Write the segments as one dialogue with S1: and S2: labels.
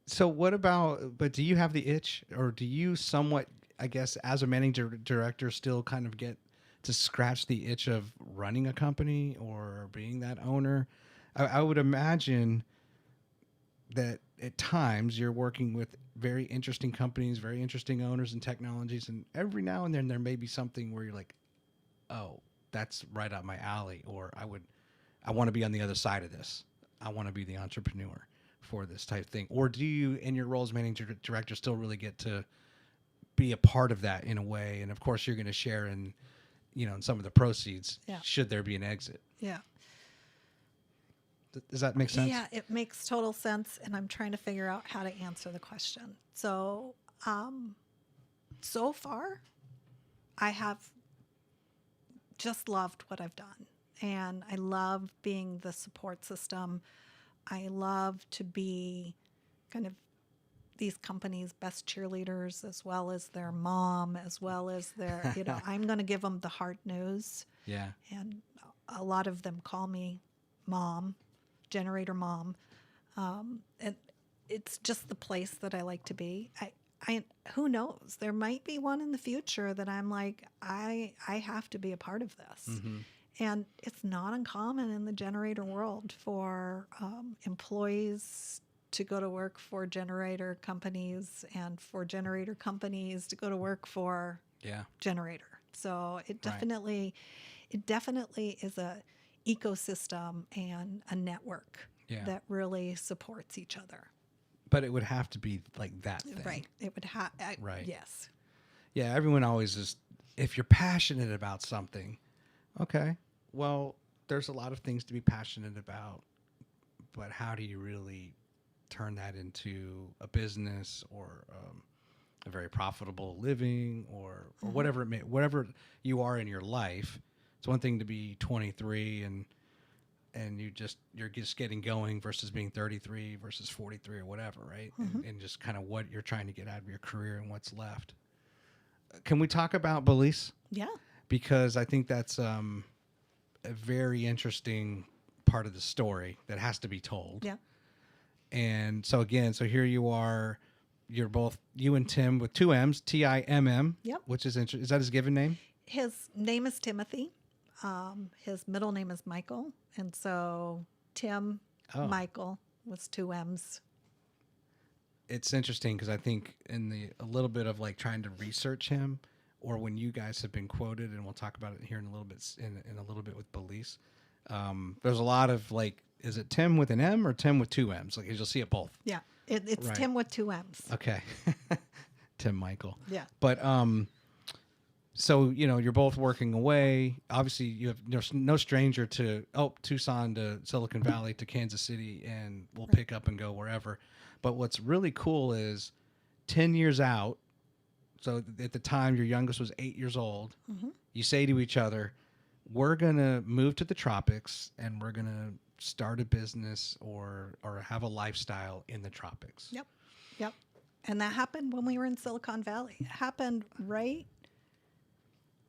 S1: So what about, but do you have the itch, or do you somewhat, I guess, as a managing director, still kind of get to scratch the itch of running a company or being that owner? I would imagine that at times you're working with very interesting companies, very interesting owners and technologies, and every now and then there may be something where you're like, oh, that's right up my alley, or I want to be on the other side of this. I want to be the entrepreneur for this type thing. Or do you, in your role as managing director, still really get to be a part of that in a way? And of course, you're going to share in, in some of the proceeds, should there be an exit.
S2: Yeah.
S1: Does that make sense?
S2: Yeah, it makes total sense. And I'm trying to figure out how to answer the question. So, so far, I have just loved what I've done. And I love being the support system. I love to be kind of these companies' best cheerleaders, as well as their mom, as well as their, I'm going to give them the hard news.
S1: Yeah.
S2: And a lot of them call me mom, generator mom. And it's just the place that I like to be. I who knows? There might be one in the future that I'm like, I have to be a part of this. Mm-hmm. And it's not uncommon in the generator world for employees to go to work for generator companies and for generator companies to go to work for generator. So it definitely is a ecosystem and a network that really supports each other.
S1: But it would have to be like that thing.
S2: Right. It would have.
S1: Right.
S2: Yes.
S1: Yeah. Everyone always is, if you're passionate about something, okay, well, there's a lot of things to be passionate about, but how do you really turn that into a business or a very profitable living or whatever it may, whatever you are in your life? It's one thing to be 23 and you're just getting going versus being 33 versus 43 or whatever, right? Mm-hmm. And just kind of what you're trying to get out of your career and what's left. Can we talk about Belize?
S2: Yeah. Because
S1: I think that's a very interesting part of the story that has to be told.
S2: Yeah.
S1: And so here you are, you're both, you and Tim with two M's, Timm.
S2: Yep.
S1: Which is interesting. Is that his given name?
S2: His name is Timothy. His middle name is Michael. And so Tim, Michael was two M's.
S1: It's interesting because I think a little bit of like trying to research him, or when you guys have been quoted, and we'll talk about it here in a little bit in a little bit with Belize. There's a lot of like, is it Tim with an M or Tim with two M's? Like you'll see it both.
S2: Yeah, it's right. Tim with two M's.
S1: Okay, Tim Michael.
S2: Yeah,
S1: but so you're both working away. Obviously, you're no stranger to Tucson to Silicon Valley to Kansas City, and we'll pick up and go wherever. But what's really cool is 10 years out. So at the time, your youngest was 8 years old. Mm-hmm. You say to each other, we're going to move to the tropics and we're going to start a business or have a lifestyle in the tropics.
S2: Yep. And that happened when we were in Silicon Valley. It happened right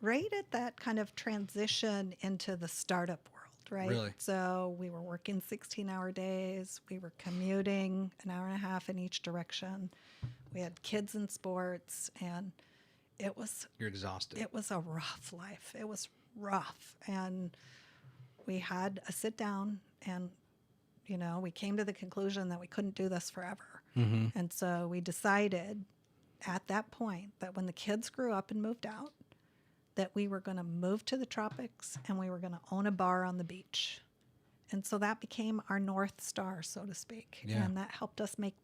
S2: at that kind of transition into the startup world. Right.
S1: Really?
S2: So we were working 16-hour days. We were commuting an hour and a half in each direction. We had kids in sports, and
S1: You're exhausted.
S2: It was a rough life. It was rough. And we had a sit down, and, we came to the conclusion that we couldn't do this forever. Mm-hmm. And so we decided at that point that when the kids grew up and moved out, that we were going to move to the tropics and we were going to own a bar on the beach. And so that became our North Star, so to speak. Yeah. And that helped us make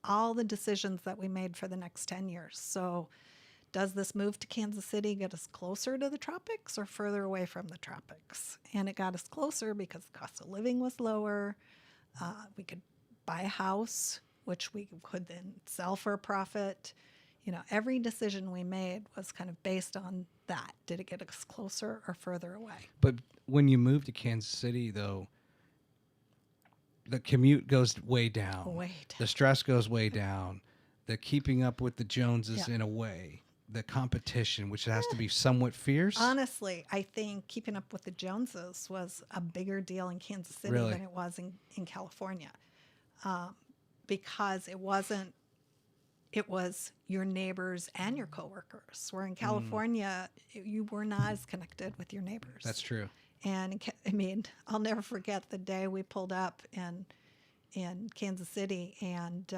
S2: all the decisions that we made for the next 10 years. So does this move to Kansas City get us closer to the tropics or further away from the tropics? And it got us closer because the cost of living was lower. We could buy a house, which we could then sell for a profit. Every decision we made was kind of based on that. Did it get us closer or further away?
S1: But when you move to Kansas City, though, the commute goes way down. The stress goes way down. The keeping up with the Joneses in a way. The competition, which has to be somewhat fierce.
S2: Honestly, I think keeping up with the Joneses was a bigger deal in Kansas City than it was in California. because it wasn't, it was your neighbors and your coworkers. Where in California, you were not as connected with your neighbors.
S1: That's true.
S2: And I mean, I'll never forget the day we pulled up in Kansas City, and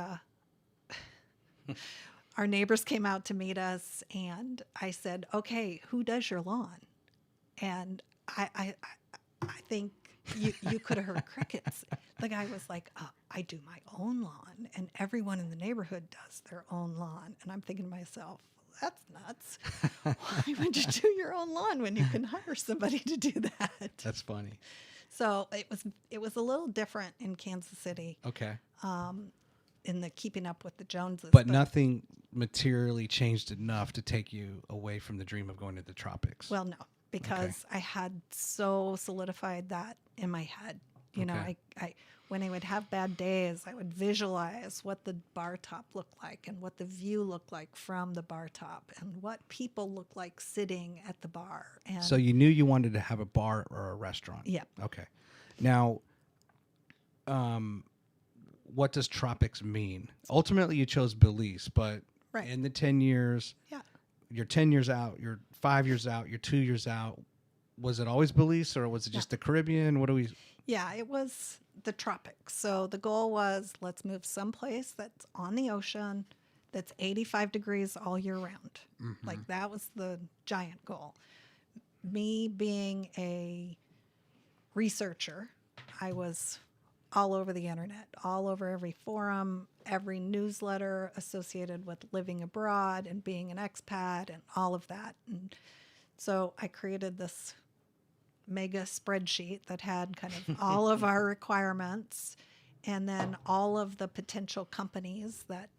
S2: our neighbors came out to meet us, and I said, "Okay, who does your lawn?" And I think you could have heard crickets. The guy was like, "I do my own lawn, and everyone in the neighborhood does their own lawn." And I'm thinking to myself, "That's nuts. Why would you do your own lawn when you can hire somebody to do that?"
S1: That's funny.
S2: So it was a little different in Kansas City.
S1: Okay.
S2: In the keeping up with the Joneses.
S1: But nothing materially changed enough to take you away from the dream of going to the tropics.
S2: Well, no, because I had so solidified that in my head. You know, I when I would have bad days, I would visualize what the bar top looked like and what the view looked like from the bar top and what people looked like sitting at the bar. And
S1: so you knew you wanted to have a bar or a restaurant.
S2: Yep.
S1: Okay. Now, what does tropics mean? Ultimately, you chose Belize, but
S2: Right.
S1: in the 10 years,
S2: Yeah.
S1: you're 10 years out, you're 5 years out, you're 2 years out. Was it always Belize, or was it just the Caribbean? What do we...
S2: Yeah, it was the tropics. So the goal was, let's move someplace that's on the ocean, that's 85 degrees all year round. Like that was the giant goal. Me being a researcher, I was all over the internet, all over every forum, every newsletter associated with living abroad and being an expat and all of that. And so I created this mega spreadsheet that had kind of all of our requirements and then all of the potential companies that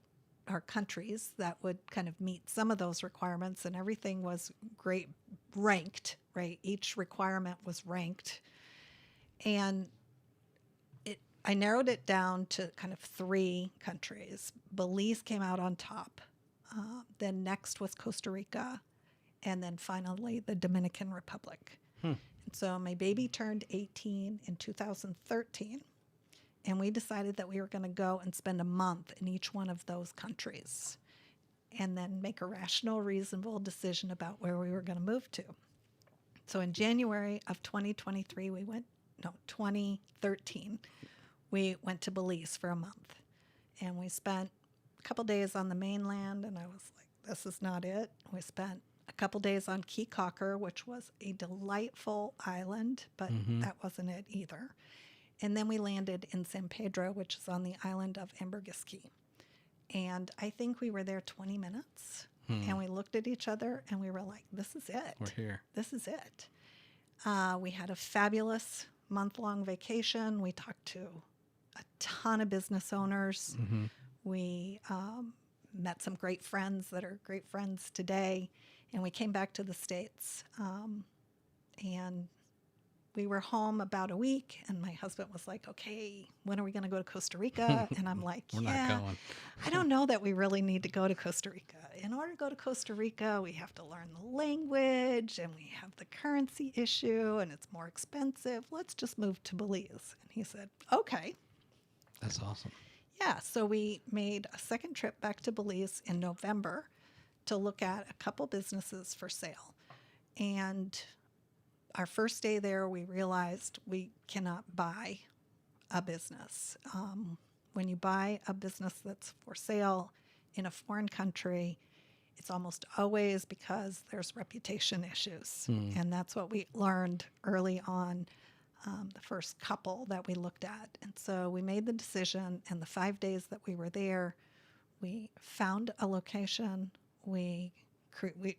S2: are countries that would kind of meet some of those requirements, and everything was great ranked, right? Each requirement was ranked. And I narrowed it down to kind of 3 countries. Belize came out on top. Then next was Costa Rica. And then finally the Dominican Republic. And so my baby turned 18 in 2013. And we decided that we were going to go and spend a month in each one of those countries. And then make a rational, reasonable decision about where we were going to move to. So in January of 2013, we went to Belize for a month, and we spent a couple days on the mainland, and I was like, this is not it. We spent a couple days on Key Cocker, which was a delightful island, but that wasn't it either. And then we landed in San Pedro, which is on the island of Ambergris Caye. And I think we were there 20 minutes, and we looked at each other, and we were like, this is it.
S1: We're here.
S2: This is it. We had a fabulous month-long vacation. We talked to a ton of business owners. We met some great friends that are great friends today, and we came back to the States. And we were home about a week, and my husband was like, okay, when are we going to go to Costa Rica? And I'm like,
S1: We're not going.
S2: I don't know that we really need to go to Costa Rica. In order to go to Costa Rica, we have to learn the language, and we have the currency issue, and it's more expensive. Let's just move to Belize. And he said, okay.
S1: That's awesome.
S2: Yeah, so we made a second trip back to Belize in November to look at a couple businesses for sale. And our first day there, we realized we cannot buy a business. When you buy a business that's for sale in a foreign country, it's almost always because there's reputation issues. And that's what we learned early on, the first couple that we looked at. And so we made the decision, and the 5 days that we were there, we found a location. We're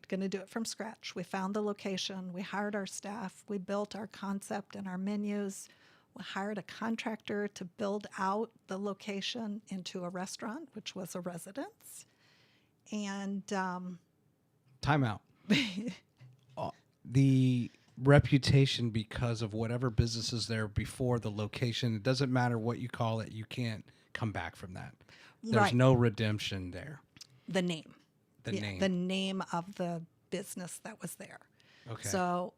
S2: going to do it from scratch. We found the location. We hired our staff. We built our concept and our menus. We hired a contractor to build out the location into a restaurant, which was a residence. And
S1: time out. The reputation, because of whatever business is there before the location, it doesn't matter what you call it, you can't come back from that. There's no redemption there.
S2: The name.
S1: Name.
S2: The name of the business that was there.
S1: Okay.
S2: So,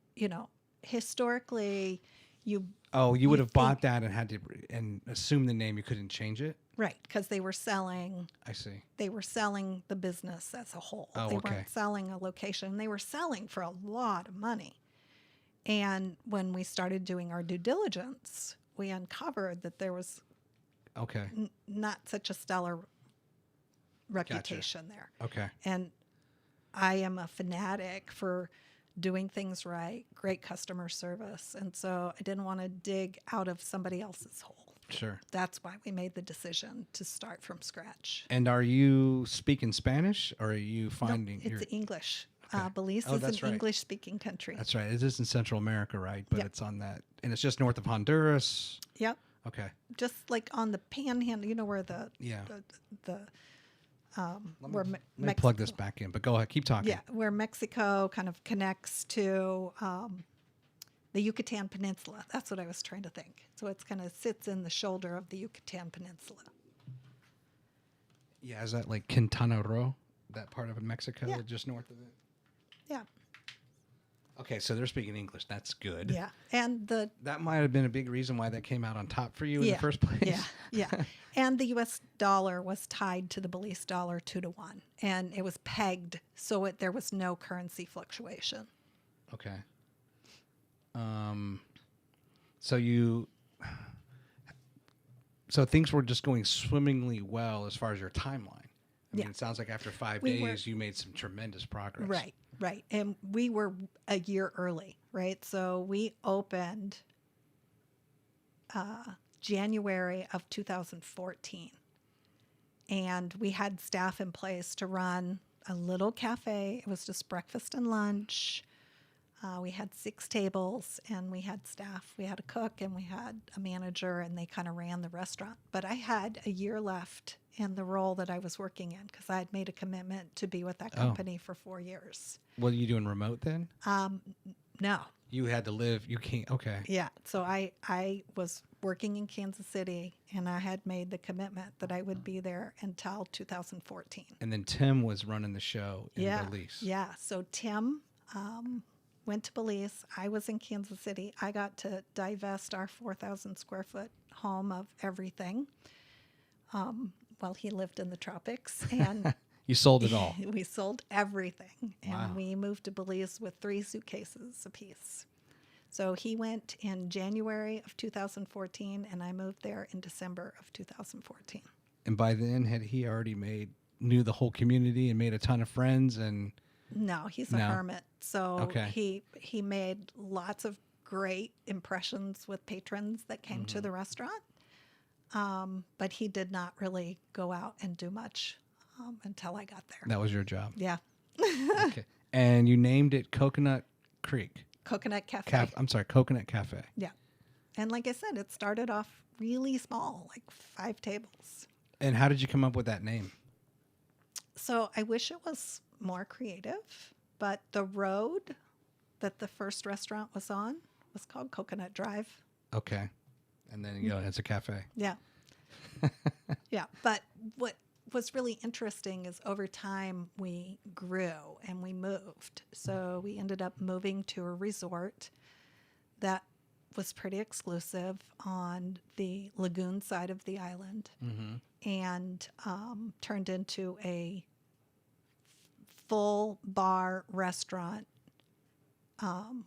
S2: historically,
S1: you would have bought that and had to and assume the name. You couldn't change it?
S2: Right, because they were selling
S1: I see.
S2: the business as a whole.
S1: Oh,
S2: They
S1: okay.
S2: weren't selling a location. They were selling for a lot of money. And when we started doing our due diligence, we uncovered that there was
S1: Okay.
S2: not such a stellar reputation there.
S1: Okay.
S2: And I am a fanatic for doing things right, great customer service. And so I didn't want to dig out of somebody else's hole.
S1: Sure.
S2: That's why we made the decision to start from scratch.
S1: And are you speaking Spanish, or are you
S2: No,
S1: finding
S2: it's English.
S1: Okay.
S2: Belize
S1: Oh,
S2: is
S1: that's
S2: an
S1: right.
S2: English-speaking country.
S1: That's right. It is in Central America, right? But
S2: Yep.
S1: it's on that, and it's just north of Honduras.
S2: Yep.
S1: Okay.
S2: Just like on the panhandle, you know where the
S1: Yeah.
S2: where
S1: Let me plug this back in, but go ahead. Keep talking.
S2: Yeah, where Mexico kind of connects to the Yucatan Peninsula. That's what I was trying to think. So it's kind of sits in the shoulder of the Yucatan Peninsula.
S1: Yeah. Is that like Quintana Roo, that part of Mexico,
S2: Yeah.
S1: just north of it?
S2: Yeah,
S1: Okay, so they're speaking English. That's good.
S2: yeah, and
S1: That might have been a big reason why that came out on top for you in the first place.
S2: yeah, and the U.S. dollar was tied to the Belize dollar 2-1, and it was pegged so there was no currency fluctuation.
S1: Okay. So so things were just going swimmingly well as far as your timeline. I mean,
S2: Yeah.
S1: it sounds like after 5
S2: We were-
S1: days, you made some tremendous progress.
S2: Right, and we were a year early, right? So we opened January of 2014, and we had staff in place to run a little cafe. It was just breakfast and lunch. We had 6 tables, and we had staff. We had a cook, and we had a manager, and they kind of ran the restaurant. But I had a year left in the role that I was working in because I had made a commitment to be with that company for 4 years.
S1: What are you doing remote then?
S2: No.
S1: You had to live. You can't. Okay.
S2: Yeah. So I was working in Kansas City, and I had made the commitment that I would be there until 2014.
S1: And then Tim was running the show in Belize.
S2: Yeah. So Tim went to Belize. I was in Kansas City. I got to divest our 4,000 square foot home of everything while he lived in the tropics. And
S1: You sold it all.
S2: we sold everything. And
S1: Wow.
S2: we moved to Belize with 3 suitcases apiece. So he went in January of 2014, and I moved there in December of 2014.
S1: And by then, had he already knew the whole community and made a ton of friends? And
S2: No, he's a
S1: No.
S2: hermit. So
S1: Okay.
S2: he made lots of great impressions with patrons that came
S1: Mm-hmm.
S2: to the restaurant. But he did not really go out and do much until I got there.
S1: that was your job.
S2: Yeah.
S1: Okay. And you named it Coconut Creek.
S2: Coconut Cafe.
S1: I'm sorry, Coconut Cafe.
S2: Yeah. And like I said, it started off really small, like 5 tables.
S1: And how did you come up with that name?
S2: So I wish it was more creative, but the road that the first restaurant was on was called Coconut Drive.
S1: Okay. And then, it's a cafe.
S2: Yeah. Yeah. But what was really interesting is over time we grew and we moved. So we ended up moving to a resort that was pretty exclusive on the lagoon side of the island and turned into a full bar restaurant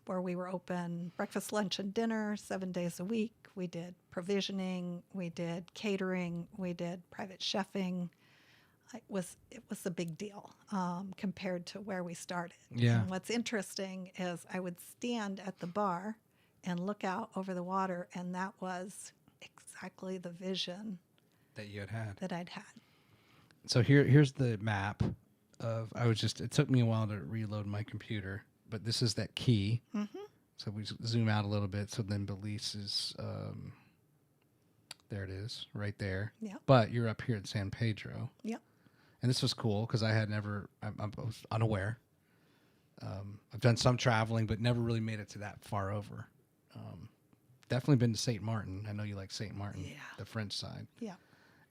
S2: where we were open breakfast, lunch, and dinner 7 days a week. We did provisioning, we did catering, we did private chefing. It was a big deal compared to where we started.
S1: Yeah.
S2: And what's interesting is I would stand at the bar and look out over the water, and that was exactly the vision
S1: That you had.
S2: that I'd had.
S1: So here's the map of, it took me a while to reload my computer, but this is that key.
S2: Mm-hmm.
S1: So we zoom out a little bit. So then Belize is, there it is, right there.
S2: Yeah.
S1: But you're up here at San Pedro.
S2: Yep.
S1: And this was cool because I was unaware. I've done some traveling, but never really made it to that far over. Definitely been to St. Martin. I know you like St. Martin,
S2: Yeah.
S1: the French side.
S2: Yeah.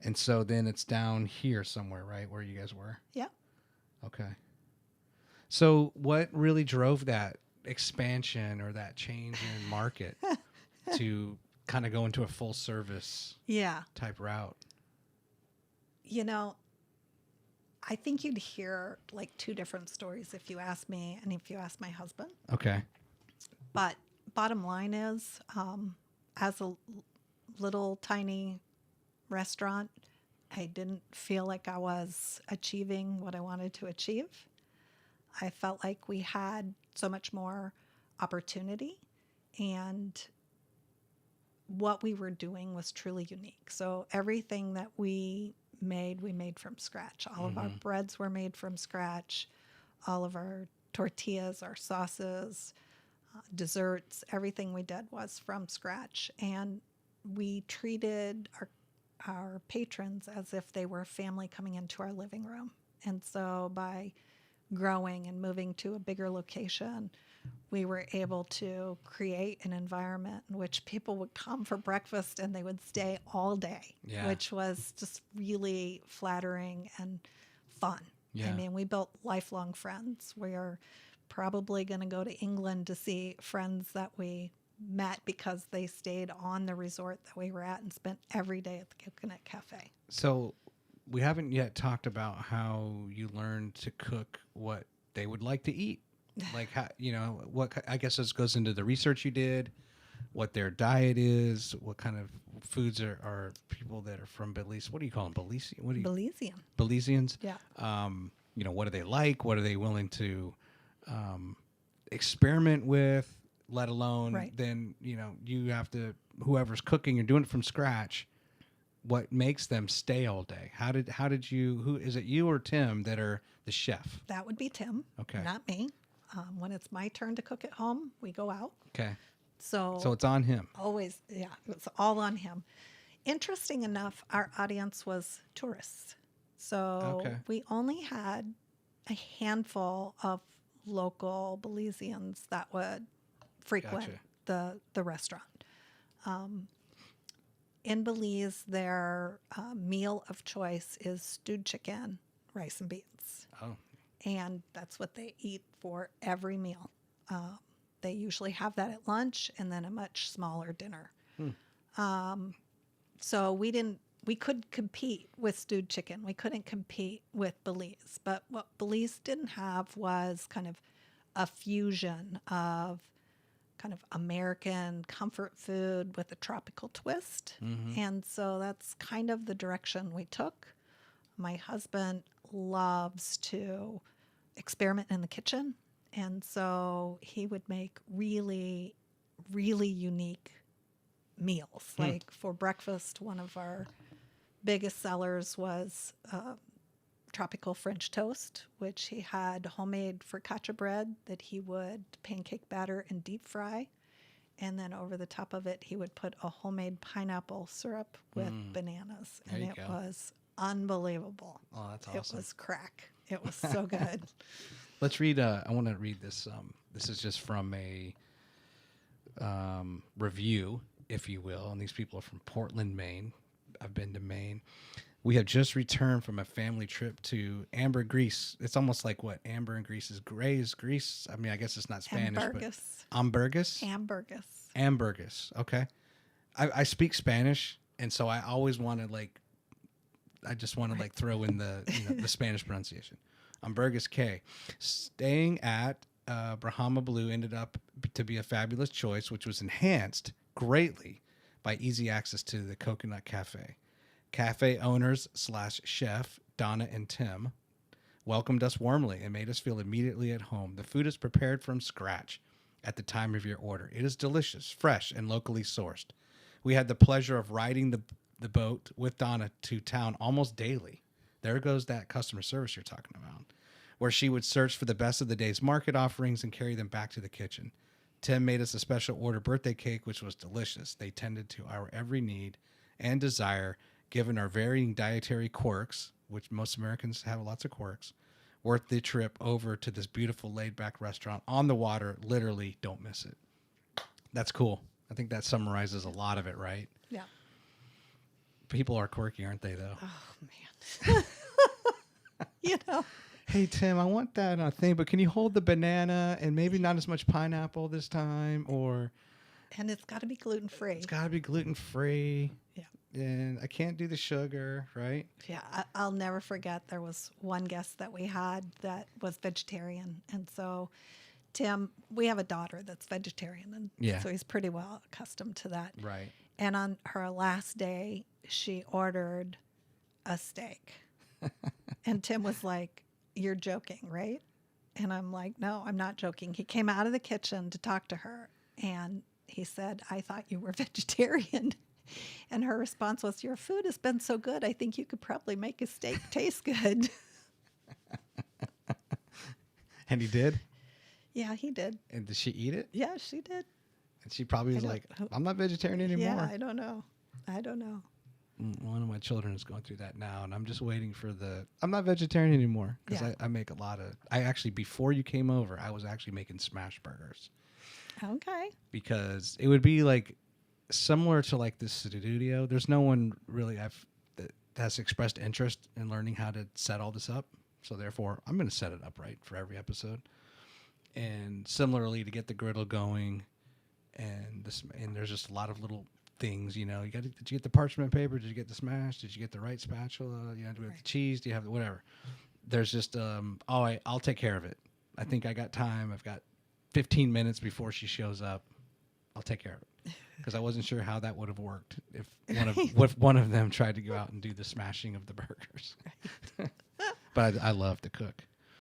S1: And so then it's down here somewhere, right, where you guys were?
S2: Yeah.
S1: Okay. So what really drove that expansion or that change in market to kind of go into a full service
S2: Yeah.
S1: type route?
S2: You know, I think you'd hear like two different stories if you ask me and if you ask my husband.
S1: Okay.
S2: But bottom line is, as a little tiny restaurant, I didn't feel like I was achieving what I wanted to achieve. I felt like we had so much more opportunity, and what we were doing was truly unique. So everything that we made from scratch. All of our breads were made from scratch. All of our tortillas, our sauces, desserts, everything we did was from scratch. And we treated our patrons as if they were a family coming into our living room. And so by growing and moving to a bigger location, we were able to create an environment in which people would come for breakfast and they would stay all day, which was just really flattering and fun.
S1: Yeah.
S2: I mean, we built lifelong friends. We are probably going to go to England to see friends that we met because they stayed on the resort that we were at and spent every day at the Coconut Cafe.
S1: So we haven't yet talked about how you learned to cook what they would like to eat. Like, how, what, I guess this goes into the research you did, what their diet is, what kind of foods are people that are from Belize. What do you call them? Belizean? What do you?
S2: Belizean.
S1: Belizeans?
S2: Yeah.
S1: What do they like? What are they willing to experiment with? Let alone then, you have to, whoever's cooking, you're doing it from scratch. What makes them stay all day? How did you, who is it, you or Tim that are the chef?
S2: That would be Tim.
S1: Okay.
S2: Not me. When it's my turn to cook at home, we go out.
S1: Okay.
S2: So
S1: it's on him.
S2: Always, yeah, it's all on him. Interesting enough, our audience was tourists. So we only had a handful of local Belizeans that would frequent the restaurant. In Belize, their meal of choice is stewed chicken, rice, and beans.
S1: Oh.
S2: And that's what they eat for every meal. They usually have that at lunch and then a much smaller dinner. So we could compete with stewed chicken. We couldn't compete with Belize. But what Belize didn't have was kind of a fusion of kind of American comfort food with a tropical twist. And so that's kind of the direction we took. My husband loves to experiment in the kitchen. And so he would make really, really unique meals. Like for breakfast, one of our biggest sellers was tropical French toast, which he had homemade focaccia bread that he would pancake batter and deep fry. And then over the top of it, he would put a homemade pineapple syrup with bananas. And it was unbelievable.
S1: Oh, that's awesome.
S2: It was crack. It was so good.
S1: Let's read. I want to read this. This is just from a review, if you will. And these people are from Portland, Maine. I've been to Maine. We have just returned from a family trip to Amber, Greece. It's almost like what Amber and Greece is. Greece. I mean, I guess it's not Spanish,
S2: Ambergris.
S1: but Ambergris. Ambergris. Okay. I speak Spanish, and so I always want to I just want to throw in the the Spanish pronunciation. Ambergris K. Staying at Brahma Blue ended up to be a fabulous choice, which was enhanced greatly by easy access to the Coconut Cafe. Cafe owners / chef Donna and Tim welcomed us warmly and made us feel immediately at home. The food is prepared from scratch at the time of your order. It is delicious, fresh, and locally sourced. We had the pleasure of riding the boat with Donna to town almost daily. There goes that customer service you're talking about, where she would search for the best of the day's market offerings and carry them back to the kitchen. Tim made us a special order birthday cake, which was delicious. They tended to our every need and desire, given our varying dietary quirks, which most Americans have lots of quirks. Worth the trip over to this beautiful laid-back restaurant on the water. Literally, don't miss it. That's cool. I think that summarizes a lot of it, right?
S2: Yeah.
S1: People are quirky, aren't they, though?
S2: Oh, man.
S1: Hey, Tim, I want that thing, but can you hold the banana and maybe not as much pineapple this time? Or,
S2: And it's got to be gluten free.
S1: It's got to be gluten free.
S2: Yeah.
S1: And I can't do the sugar, right?
S2: Yeah, I'll never forget. There was one guest that we had that was vegetarian, and so Tim, we have a daughter that's vegetarian, and so he's pretty well accustomed to that.
S1: Right.
S2: And on her last day, she ordered a steak, and Tim was like, "You're joking, right?" And I'm like, "No, I'm not joking." He came out of the kitchen to talk to her, and he said, "I thought you were vegetarian." And her response was, "Your food has been so good, I think you could probably make a steak taste good."
S1: And he did?
S2: Yeah, he did.
S1: And did she eat it?
S2: Yeah, she did.
S1: And she probably was like, I'm not vegetarian anymore.
S2: Yeah, I don't know.
S1: One of my children is going through that now, and I'm just waiting for I'm not vegetarian anymore, because I make a lot of, before you came over, I was actually making smash burgers.
S2: Okay.
S1: Because it would be like, similar to like this studio, there's no one really that has expressed interest in learning how to set all this up. So therefore, I'm going to set it up right for every episode. And similarly, to get the griddle going, and there's just a lot of little things, did you get the parchment paper? Did you get the smash? Did you get the right spatula? Do you have the cheese? Do you have the whatever? There's just, I'll take care of it. I think I got time. I've got 15 minutes before she shows up. I'll take care of it. Because I wasn't sure how that would have worked if one of them tried to go out and do the smashing of the burgers. But I love to cook.